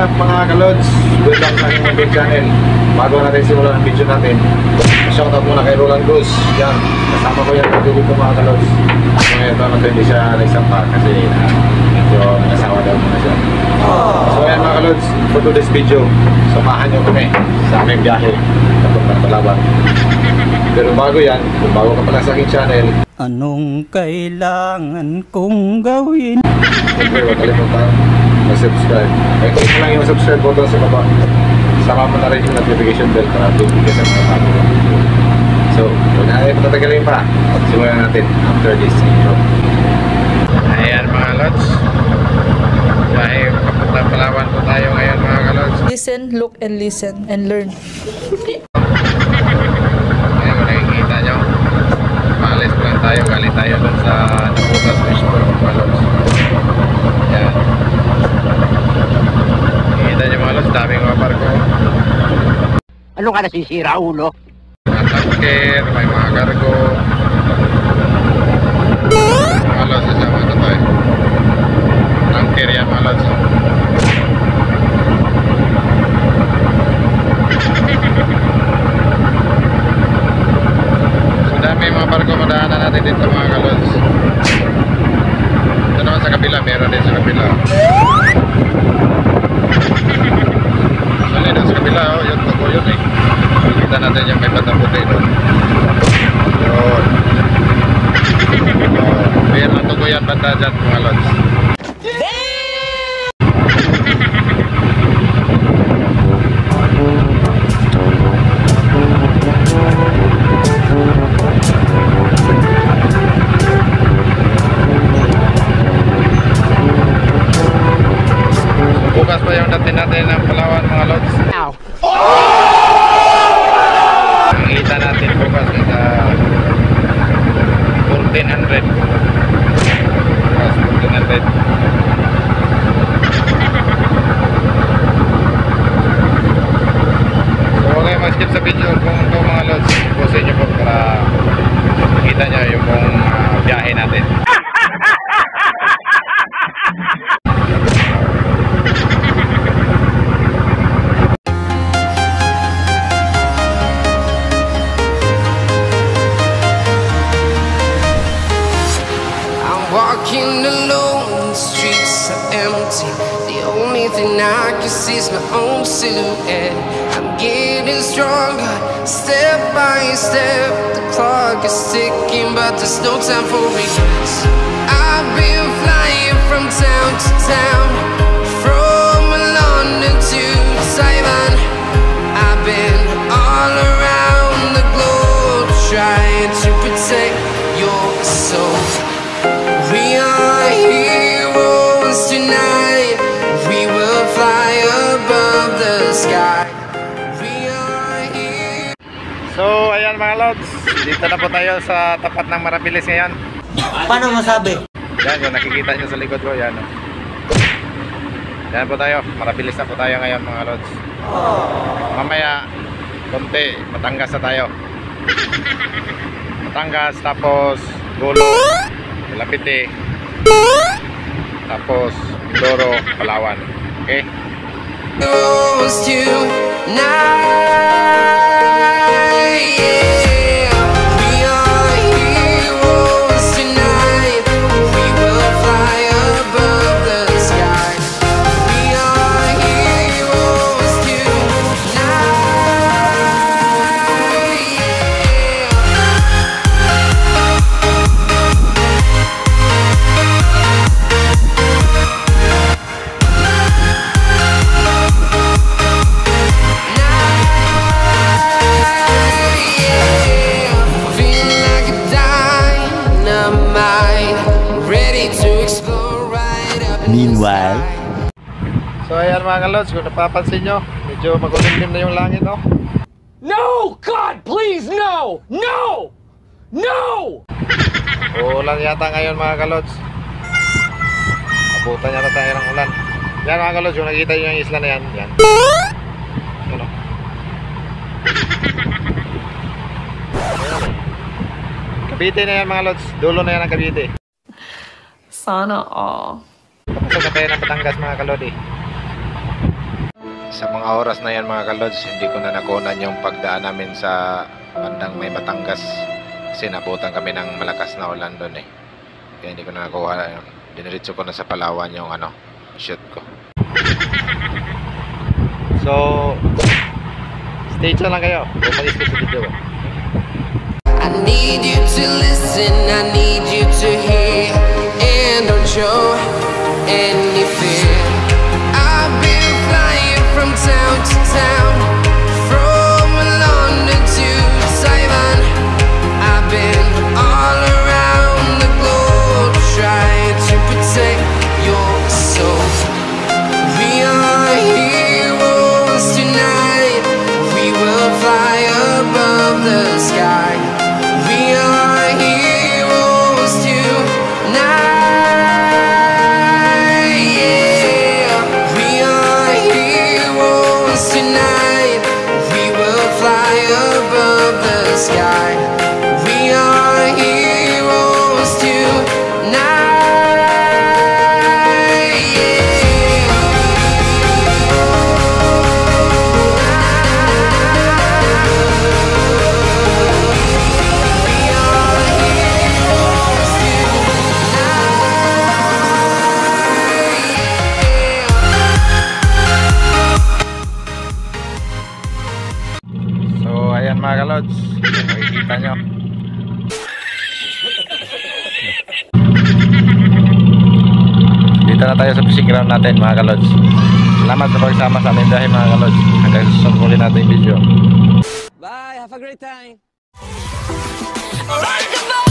mga kalods, welcome sa aking munting channel. Bago natin simulan ang video natin, shoutout muna kay Roland Cruz. Yan, kasama ko yan dito mga kalods. So ngayon ito, hindi siya nagsampa kasi medyo nag-asawa daw muna siya. So ayan mga kalods, for today's video, samahan nyo kami sa aming biyahe papuntang Palawan. Pero bago yan, kung bago ka pala sa aking channel, anong kailangan kong gawin? siyempre huwag kalimutan mag-subscribe. I-click mo lang yung subscribe button sa baba. Sama mo na rin yung notification bell para bibigyan sa mga bago. So, huwag na tayo patatagalin pa. Simulan natin after this intro. Ayan mga lods. Dahil kapunta Palawan po tayo ngayon mga kalods. Listen, look, and listen, and learn. Ayan kung nakikita nyo. Maalis po lang tayo. Galing tayo dun sa Naputas Fishbowl mga lods. Ayan. Nakikita nyo mga lods. Daming mga barko. Ano ka nasisira, ulo? Mga tanker, may mga cargo. Mga lods, isama ito tayo. Tanker yan mga lods. So dami mga barko madaanan natin dito mga kalods. Ito naman sa kabila, meron din sa kabila. So dito sa kabila, oh, yun tuko yun eh. Kita natin yung may batang puti doon. Yun. Ayan ang tuko yan banda dyan mga lods. Bukas pa yung dating natin ng Palawan mga lods. Ang kita natin bukas ay sa 1400. Bukas 1400. So huwag kayo mag-skip sa video kung ito mga lods. Pusin nyo po para makita nyo yung biyahe natin. Walking alone, the streets are empty. The only thing I can see is my own silhouette. I'm getting stronger, step by step. The clock is ticking, but there's no time for regrets. I've been flying from town to town, from London to Taiwan. I've been all around the globe, trying to protect your soul. We are heroes tonight. We will fly above the sky. We are here. So ayan mga lods, dito na po tayo sa tapat ng Marabilis ngayon. Paano masabi? Yan yung nakikita nyo sa likod ko, yan. Yan po tayo, Marabilis na po tayo ngayon mga lods. Mamaya, konti, Batangas na tayo. Batangas, tapos Gulo, Lapite, tapos Mindoro, Palawan. Okay? Goes tonight, yeah. We are heroes tonight. We will fly above the sky. We are heroes tonight, yeah. Meanwhile, So ayan mga kalods, kung napapansin nyo, medyo magulimlim na yung langit, no? No! God, please, no! No! No! Ulan yata ngayon mga kalods. Abutan yata tayo ng ulan. Yan mga kalods, yung nakikita nyo yung isla na yan. Yan. Ano? Cavite na yan mga lods. Dulo na yan ang Cavite. Sana all. Papasok na tayo ng Batangas mga kalodi. Sa mga oras na yan mga kalods, hindi ko na nakunan yung pagdaan namin sa bandang may Batangas kasi nabutan kami ng malakas na ulan doon eh. Kaya hindi ko na nakuha yun. Diniritso ko na sa Palawan yung shoot ko. So, stay tuned lang kayo. Bumalik ko sa video. I need you to listen, I need you to hear, and don't show any fear. I've been flying from town to town, from London to Taiwan. I've been all around the globe trying to protect your soul. We are heroes tonight, we will fly above the sky. We are heroes tonight, yeah. We are heroes tonight, we will fly above the sky. We are heroes tonight, So, ayan mga kalods. Makikita nyo. Dito na tayo sa fishing ground natin mga kalods. Salamat sa pagsama sa aming biyahe mga kalods. Hanggang susunod muli natin yung video. Bye, have a great time. Like a